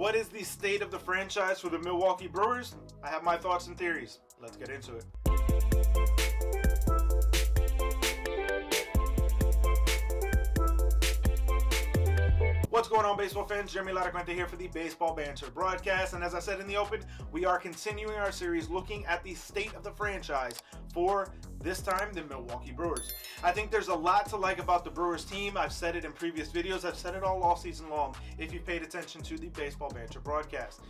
What is the state of the franchise for the Milwaukee Brewers? I have my thoughts and theories. Let's get into it. What's going on, baseball fans? Jeremy Laracuente here for the Baseball Banter Broadcast. And as I said in the open, we are continuing our series looking at the state of the franchise for, this time, the Milwaukee Brewers. I think there's a lot to like about the Brewers team. I've said it in previous videos. I've said it all season long if you've paid attention to the Baseball Banter Broadcast.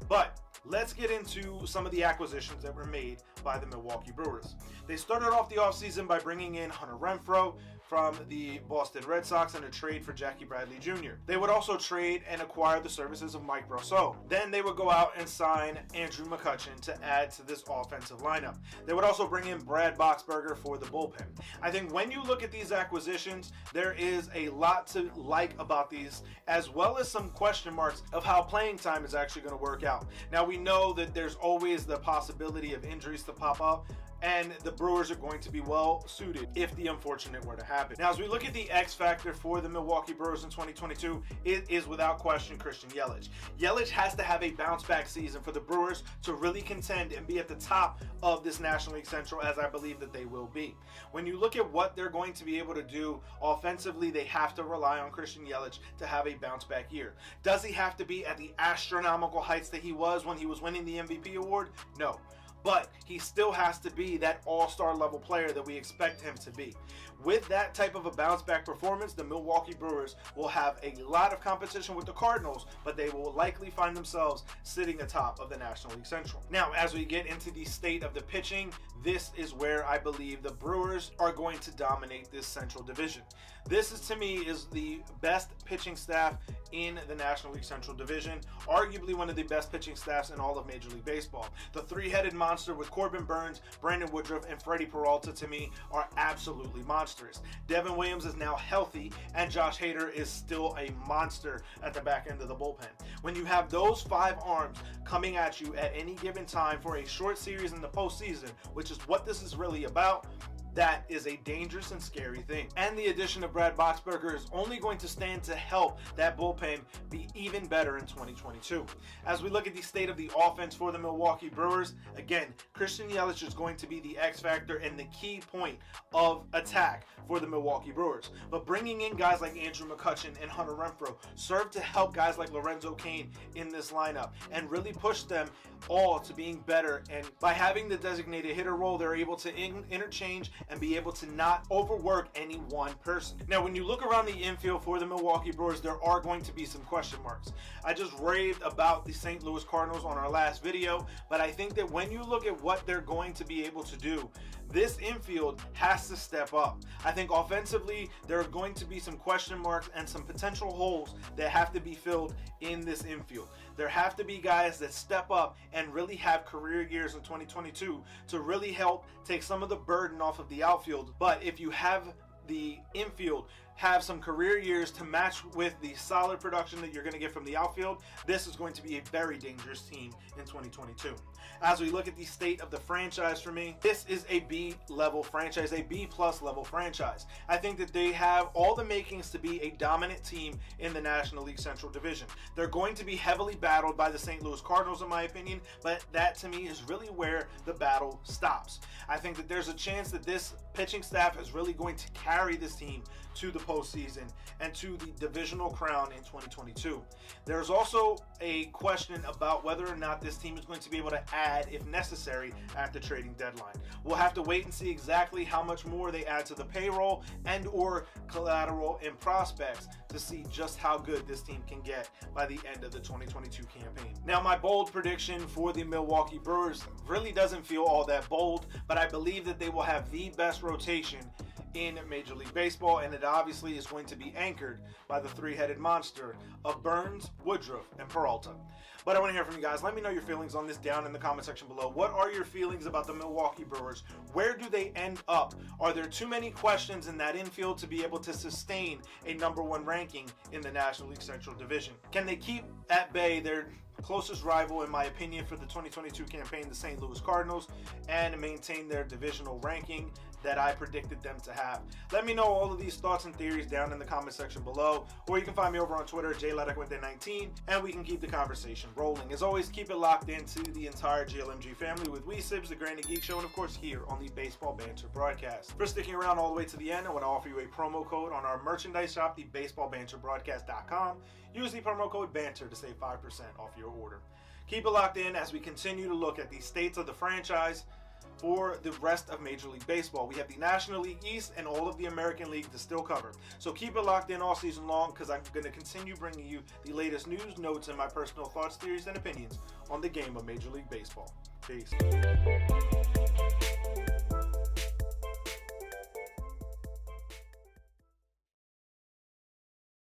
But let's get into some of the acquisitions that were made by the Milwaukee Brewers. They started off the offseason by bringing in Hunter Renfroe from the Boston Red Sox in a trade for Jackie Bradley Jr. They would also trade and acquire the services of Mike Brosseau. Then they would go out and sign Andrew McCutchen to add to this offensive lineup. They would also bring in Brad Boxberger for the bullpen. I think when you look at these acquisitions, there is a lot to like about these, as well as some question marks of how playing time is actually going to work out. Now, we know that there's always the possibility of injuries to pop up, and the Brewers are going to be well suited if the unfortunate were to happen. Now, as we look at the X factor for the Milwaukee Brewers in 2022, it is without question Christian Yelich. Yelich has to have a bounce back season for the Brewers to really contend and be at the top of this National League Central, as I believe that they will be. When you look at what they're going to be able to do offensively, they have to rely on Christian Yelich to have a bounce back year. Does he have to be at the astronomical heights that he was when he was winning the MVP award? No. But he still has to be that all-star level player that we expect him to be. With that type of a bounce-back performance, the Milwaukee Brewers will have a lot of competition with the Cardinals, but they will likely find themselves sitting atop of the National League Central. Now, as we get into the state of the pitching, this is where I believe the Brewers are going to dominate this Central Division. This is, to me, is the best pitching staff in the National League Central Division, arguably one of the best pitching staffs in all of Major League Baseball. The three-headed monster with Corbin Burnes, Brandon Woodruff, and Freddie Peralta, to me, are absolutely monstrous. Devin Williams is now healthy, and Josh Hader is still a monster at the back end of the bullpen. When you have those five arms coming at you at any given time for a short series in the postseason, which is what this is really about, that is a dangerous and scary thing. And the addition of Brad Boxberger is only going to stand to help that bullpen be even better in 2022. As we look at the state of the offense for the Milwaukee Brewers, again, Christian Yelich is going to be the X factor and the key point of attack for the Milwaukee Brewers. But bringing in guys like Andrew McCutchen and Hunter Renfroe serve to help guys like Lorenzo Cain in this lineup and really push them all to being better. And by having the designated hitter role, they're able to interchange and be able to not overwork any one person. Now, when you look around the infield for the Milwaukee Brewers, there are going to be some question marks. I just raved about the St. Louis Cardinals on our last video, but I think that when you look at what they're going to be able to do, this infield has to step up. I think offensively, there are going to be some question marks and some potential holes that have to be filled in this infield. There have to be guys that step up and really have career years in 2022 to really help take some of the burden off of the outfield. But if you have the infield have some career years to match with the solid production that you're going to get from the outfield, this is going to be a very dangerous team in 2022. As we look at the state of the franchise, for me, this is a B-level franchise, a B-plus level franchise. I think that they have all the makings to be a dominant team in the National League Central Division. They're going to be heavily battled by the St. Louis Cardinals, in my opinion, but that to me is really where the battle stops. I think that there's a chance that this pitching staff is really going to carry this team to the postseason and to the divisional crown in 2022. There's also a question about whether or not this team is going to be able to add, if necessary, at the trading deadline. We'll have to wait and see exactly how much more they add to the payroll and or collateral and prospects to see just how good this team can get by the end of the 2022 campaign. Now, my bold prediction for the Milwaukee Brewers really doesn't feel all that bold, but I believe that they will have the best rotation in Major League Baseball, and it obviously is going to be anchored by the three-headed monster of Burnes, Woodruff, and Peralta. But I want to hear from you guys. Let me know your feelings on this down in the comment section below. What are your feelings about the Milwaukee Brewers? Where do they end up? Are there too many questions in that infield to be able to sustain a number one ranking in the National League Central Division? Can they keep at bay their closest rival, in my opinion, for the 2022 campaign, the St. Louis Cardinals, and maintain their divisional ranking that I predicted them to have. Let me know all of these thoughts and theories down in the comment section below, or you can find me over on Twitter, JLaracuente19, and we can keep the conversation rolling. As always, keep it locked into the entire GLMG family with Weesibs, the Granny Geek Show, and of course here on the Baseball Banter Broadcast. For sticking around all the way to the end, I want to offer you a promo code on our merchandise shop, the BaseballBanterBroadcast.com. Use the promo code BANTER to save 5% off your order. Keep it locked in as we continue to look at the states of the franchise for the rest of Major League Baseball. We have the National League East and all of the American League to still cover. So keep it locked in all season long, because I'm going to continue bringing you the latest news, notes, and my personal thoughts, theories, and opinions on the game of Major League Baseball. Peace.